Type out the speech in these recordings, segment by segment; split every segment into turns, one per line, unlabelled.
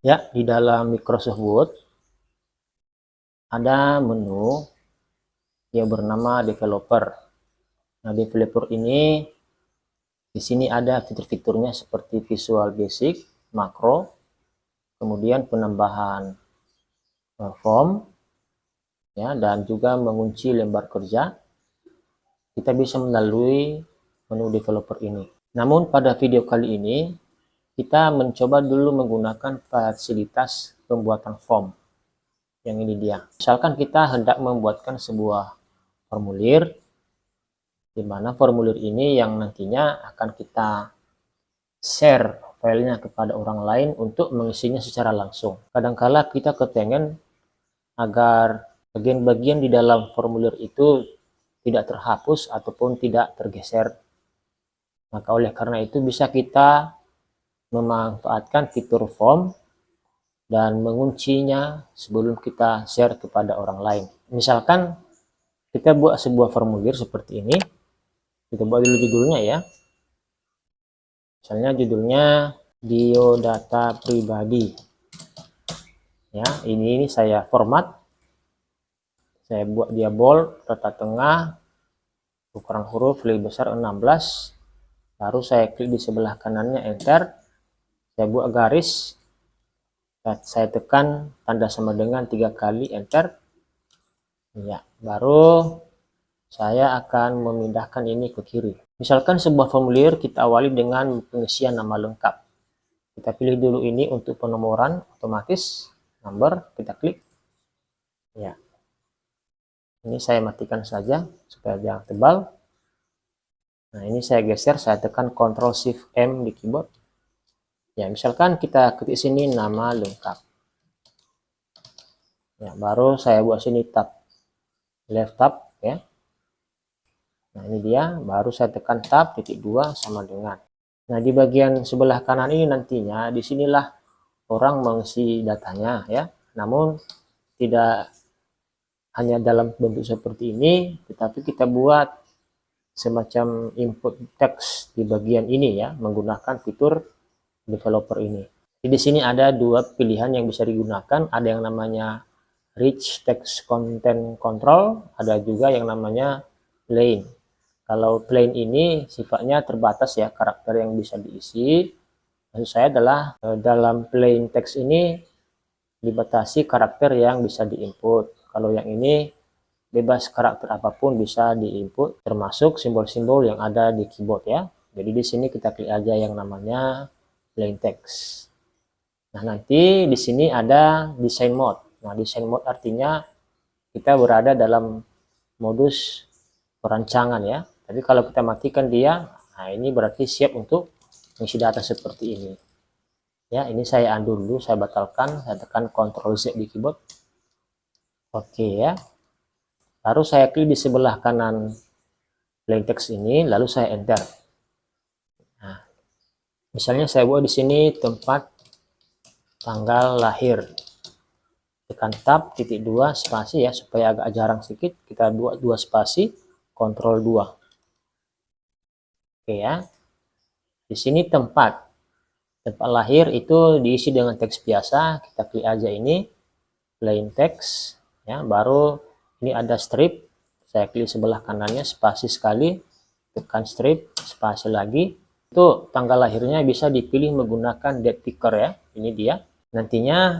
Ya, di dalam Microsoft Word ada menu yang bernama developer. Nah, developer ini di sini ada fitur-fiturnya seperti Visual Basic, makro, kemudian penambahan form, ya, dan juga mengunci lembar kerja. Kita bisa melalui menu developer ini. Namun pada video kali ini kita mencoba dulu menggunakan fasilitas pembuatan form. Yang ini dia. Misalkan kita hendak membuatkan sebuah formulir, di mana formulir ini yang nantinya akan kita share filenya kepada orang lain untuk mengisinya secara langsung. Kadangkala kita kepengen agar bagian-bagian di dalam formulir itu tidak terhapus ataupun tidak tergeser. Maka oleh karena itu bisa kita memanfaatkan fitur form dan menguncinya sebelum kita share kepada orang lain. Misalkan kita buat sebuah formulir seperti ini. Kita buat dulu judulnya ya. Misalnya judulnya biodata pribadi. Ya, ini saya format. Saya buat dia bold, tata tengah, ukuran huruf lebih besar 16. Lalu saya klik di sebelah kanannya enter. Saya buat garis. Saya tekan tanda sama dengan 3 kali enter. Ya, baru saya akan memindahkan ini ke kiri. Misalkan sebuah formulir kita awali dengan pengisian nama lengkap. Kita pilih dulu ini untuk penomoran otomatis, number, kita klik. Ya. Ini saya matikan saja supaya jangan tebal. Nah, ini saya geser, saya tekan Ctrl Shift M di keyboard. Ya, misalkan kita ketik sini nama lengkap. Ya, baru saya buat sini tab. Left tab ya. Nah, ini dia, baru saya tekan tab titik 2 sama dengan. Nah, di bagian sebelah kanan ini nantinya disinilah orang mengisi datanya ya. Namun tidak hanya dalam bentuk seperti ini, tetapi kita buat semacam input teks di bagian ini ya, menggunakan fitur developer ini. Jadi di sini ada dua pilihan yang bisa digunakan, ada yang namanya rich text content control, ada juga yang namanya plain. Kalau plain ini sifatnya terbatas ya, karakter yang bisa diisi. Maksud saya adalah dalam plain text ini dibatasi karakter yang bisa diinput. Kalau yang ini bebas, karakter apapun bisa diinput, termasuk simbol-simbol yang ada di keyboard ya. Jadi di sini kita klik aja yang namanya plain text. Nah, nanti di sini ada design mode. Nah, design mode artinya kita berada dalam modus perancangan ya. Tapi kalau kita matikan dia, nah ini berarti siap untuk mengisi data seperti ini. Ya, ini saya undo dulu, saya batalkan, saya tekan Ctrl Z di keyboard. Oke ya. Lalu saya klik di sebelah kanan plain text ini, lalu saya enter. Nah, misalnya saya buat di sini tempat tanggal lahir. Tekan tab titik 2 spasi ya, supaya agak jarang sedikit. Kita buat 2 spasi, Ctrl 2. Oke ya. Di sini tempat lahir itu diisi dengan teks biasa. Kita klik aja ini plain text ya, baru ini ada strip. Saya klik sebelah kanannya spasi sekali, tekan strip, spasi lagi. Itu tanggal lahirnya bisa dipilih menggunakan date picker ya. Ini dia. Nantinya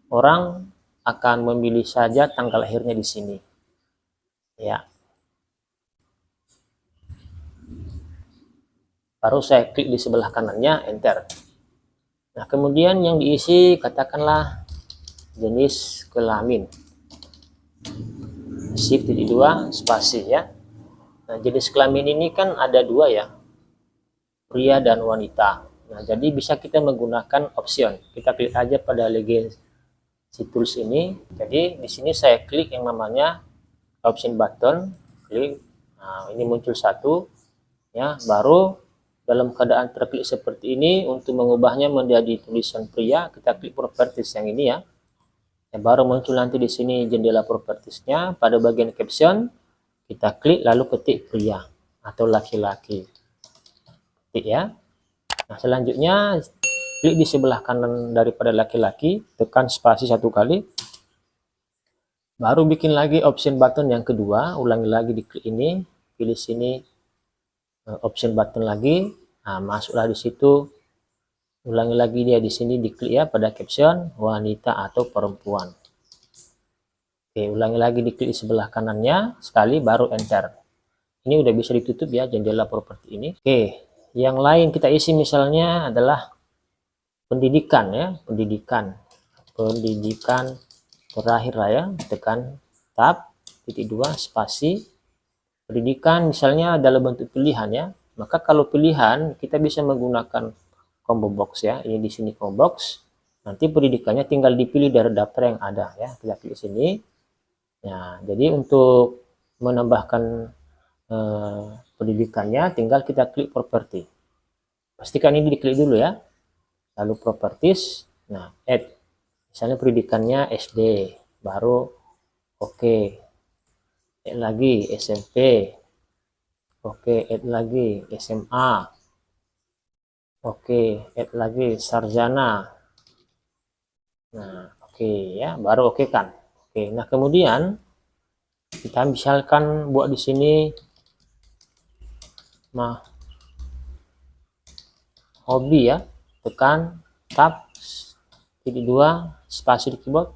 orang akan memilih saja tanggal lahirnya di sini. Ya. Baru saya klik di sebelah kanannya, enter. Nah, kemudian yang diisi katakanlah jenis kelamin. Shift titik 2 spasi ya. Nah, jenis kelamin ini kan ada dua ya, pria dan wanita. Nah, jadi bisa kita menggunakan option. Kita klik aja pada legacy tools ini. Jadi di sini saya klik yang namanya option button, klik. Nah, ini muncul satu ya, baru dalam keadaan terklik seperti ini, untuk mengubahnya menjadi tulisan pria, kita klik properties yang ini ya. Ya, baru muncul nanti di sini jendela propertiesnya. Pada bagian caption, kita klik lalu ketik pria atau laki-laki. Ketik ya. Nah, selanjutnya klik di sebelah kanan daripada laki-laki, tekan spasi 1 kali, baru bikin lagi option button yang kedua, ulangi lagi di klik ini, pilih sini option button lagi, nah masuklah di situ, ulangi lagi dia di sini diklik ya pada caption wanita atau perempuan. Oke, ulangi lagi diklik di sebelah kanannya sekali, baru enter. Ini udah bisa ditutup ya jendela properti ini. Oke, yang lain kita isi misalnya adalah pendidikan ya, pendidikan terakhir lah ya, tekan tab, titik 2, spasi, pendidikan misalnya dalam bentuk pilihan ya, maka kalau pilihan kita bisa menggunakan combo box ya, ini di sini combo box, nanti pendidikannya tinggal dipilih dari daftar yang ada ya, kita klik sini. Nah, jadi untuk menambahkan pendidikannya tinggal kita klik properti, pastikan ini diklik dulu ya, lalu properties, nah add, misalnya pendidikannya SD, baru oke, add lagi SMP, oke, add lagi SMA, oke, add lagi sarjana, nah oke ya, baru oke kan. Oke, nah kemudian kita misalkan buat di sini hobi ya, tekan tab, titik 2, spasi di keyboard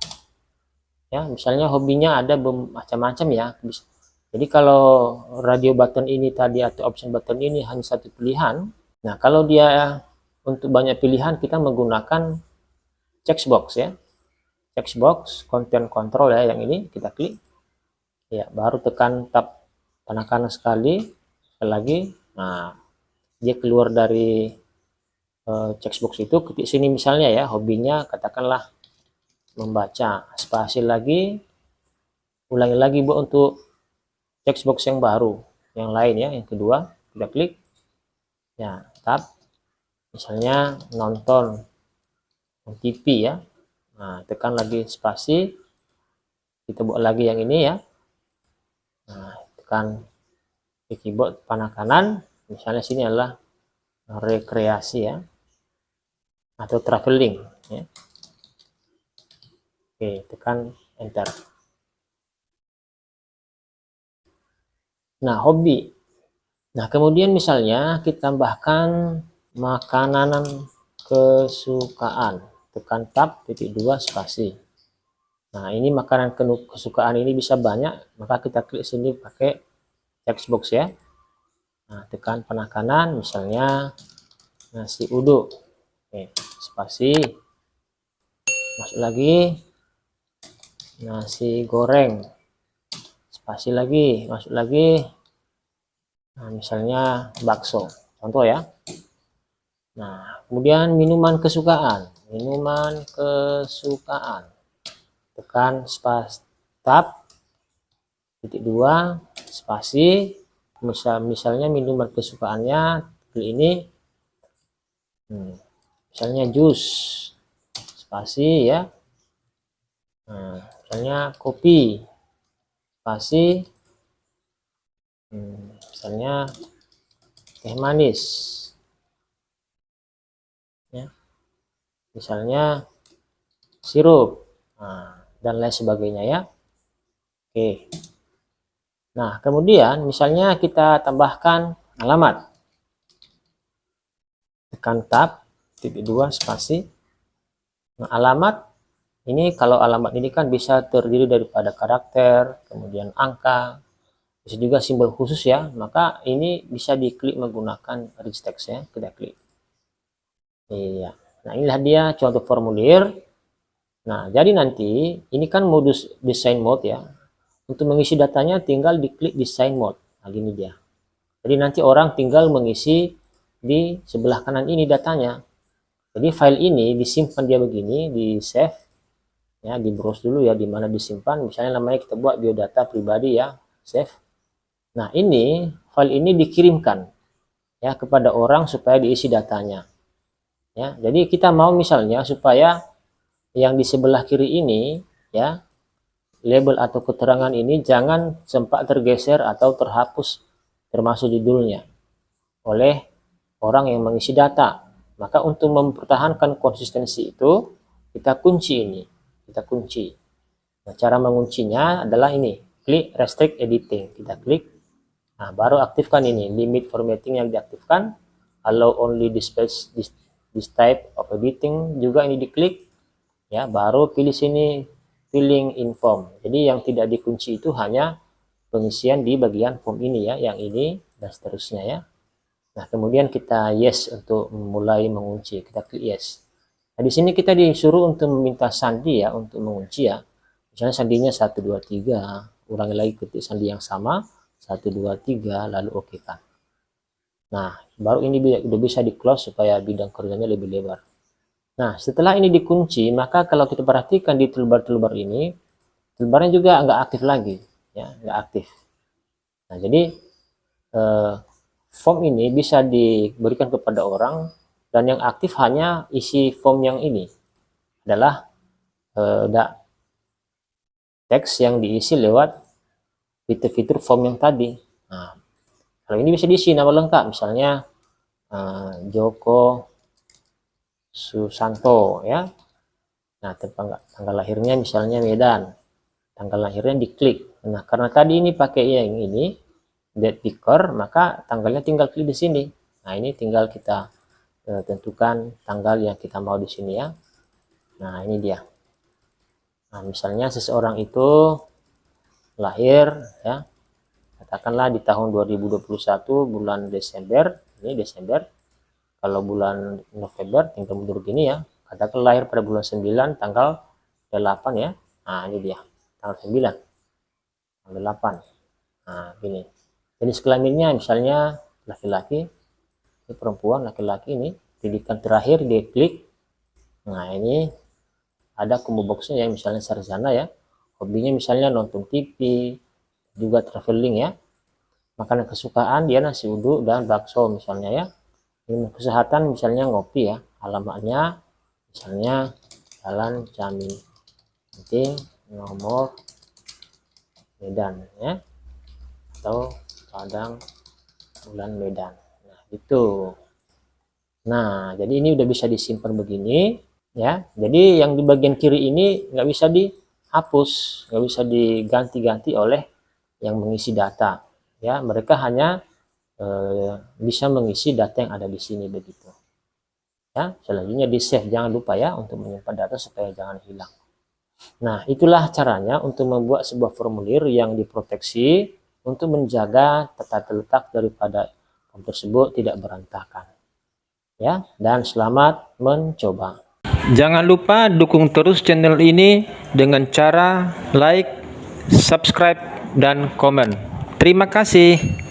ya, misalnya hobinya ada macam-macam ya. Jadi kalau radio button ini tadi atau option button ini hanya satu pilihan, nah kalau dia untuk banyak pilihan kita menggunakan checkbox ya, checkbox content control ya, yang ini kita klik ya, baru tekan tab panah kanan sekali lagi, nah dia keluar dari checkbox itu, ketik sini misalnya ya, hobinya katakanlah membaca, spasi lagi, ulangi lagi buat untuk checkbox yang baru, yang lain ya, yang kedua kita klik ya, tab, misalnya nonton TV ya, nah tekan lagi spasi, kita buat lagi yang ini ya, nah tekan di keyboard panah kanan, misalnya sini adalah rekreasi ya, atau traveling ya. Oke, tekan enter. Nah, hobi. Nah, kemudian misalnya kita tambahkan makanan kesukaan, tekan tab, titik 2, spasi. Nah, ini makanan kesukaan ini bisa banyak, maka kita klik sini pakai checkbox ya. Nah, tekan panah kanan, misalnya nasi uduk. Oke, spasi, masuk lagi, nasi goreng, spasi lagi, masuk lagi, nah misalnya bakso, contoh ya. Nah, kemudian minuman kesukaan, tekan spasi tab, titik 2, spasi, misalnya minuman kesukaannya klik ini, misalnya jus, spasi ya, nah misalnya kopi, spasi, misalnya teh manis ya, misalnya sirup, nah, dan lain sebagainya ya. Oke, nah kemudian misalnya kita tambahkan alamat, tekan tab, titik 2, spasi. Nah, alamat ini, kalau alamat ini kan bisa terdiri daripada karakter, kemudian angka, bisa juga simbol khusus ya, maka ini bisa diklik menggunakan rich text ya, kita klik. Iya, nah inilah dia contoh formulir. Nah, jadi nanti ini kan modus design mode ya, untuk mengisi datanya tinggal diklik design mode. Nah, gini dia. Jadi nanti orang tinggal mengisi di sebelah kanan ini datanya. Jadi file ini disimpan dia begini, di save ya, di browse dulu ya, di mana disimpan, misalnya namanya kita buat biodata pribadi ya, save. Nah, ini file ini dikirimkan ya kepada orang supaya diisi datanya ya. Jadi kita mau misalnya supaya yang di sebelah kiri ini ya, label atau keterangan ini jangan sempat tergeser atau terhapus termasuk judulnya oleh orang yang mengisi data. Maka untuk mempertahankan konsistensi itu, kita kunci ini. Kita kunci. Nah, cara menguncinya adalah ini. Klik restrict editing. Kita klik. Nah, baru aktifkan ini. Limit formatting yang diaktifkan. Allow only this type of editing. Juga ini diklik. Ya, baru pilih sini filling in form. Jadi yang tidak dikunci itu hanya pengisian di bagian form ini ya. Yang ini dan seterusnya ya. Nah, kemudian kita yes untuk mulai mengunci. Kita klik yes. Nah, di sini kita disuruh untuk meminta sandi ya, untuk mengunci ya. Misalnya sandinya 1, 2, 3. Ulangi lagi ketik sandi yang sama. 1, 2, 3, lalu oke kan. Nah, baru ini udah bisa di close supaya bidang kerjanya lebih lebar. Nah, setelah ini dikunci, maka kalau kita perhatikan di toolbar-toolbar ini, toolbarnya juga nggak aktif lagi. Ya, nggak aktif. Nah, jadi form ini bisa diberikan kepada orang dan yang aktif hanya isi form yang ini adalah teks yang diisi lewat fitur-fitur form yang tadi. Nah, kalau ini bisa diisi nama lengkap, misalnya Joko Susanto ya. Nah, tanggal lahirnya misalnya Medan, tanggal lahirnya diklik. Nah, karena tadi ini pakai yang ini date picker, maka tanggalnya tinggal klik di sini. Nah, ini tinggal kita tentukan tanggal yang kita mau di sini ya. Nah, ini dia. Nah, misalnya seseorang itu lahir ya, katakanlah di tahun 2021 bulan Desember. Ini Desember. Kalau bulan November tinggal mundur gini ya. Katakan lahir pada bulan 9 tanggal 8 ya. Nah, ini dia. Tanggal 9. Tanggal 8. Nah, gini. Jenis kelaminnya misalnya laki-laki, ini perempuan, laki-laki ini, pendidikan terakhir dia klik. Nah, ini ada combo boxnya ya, misalnya sarjana ya. Hobinya misalnya nonton TV, juga traveling ya. Makanan kesukaan dia nasi uduk dan bakso misalnya ya. Ini kesehatan misalnya ngopi ya. Alamatnya misalnya Jalan Jamin penting nomor Medan ya. Atau Padang bulan Medan. Nah, itu. Nah, jadi ini udah bisa disimpan begini ya. Jadi yang di bagian kiri ini nggak bisa dihapus, nggak bisa diganti-ganti oleh yang mengisi data ya. Mereka hanya bisa mengisi data yang ada di sini begitu ya. Selanjutnya di save, jangan lupa ya untuk menyimpan data supaya jangan hilang. Nah, itulah caranya untuk membuat sebuah formulir yang diproteksi untuk menjaga tata letak daripada form tersebut tidak berantakan ya. Dan selamat mencoba.
Jangan lupa dukung terus channel ini dengan cara like, subscribe, dan komen. Terima kasih.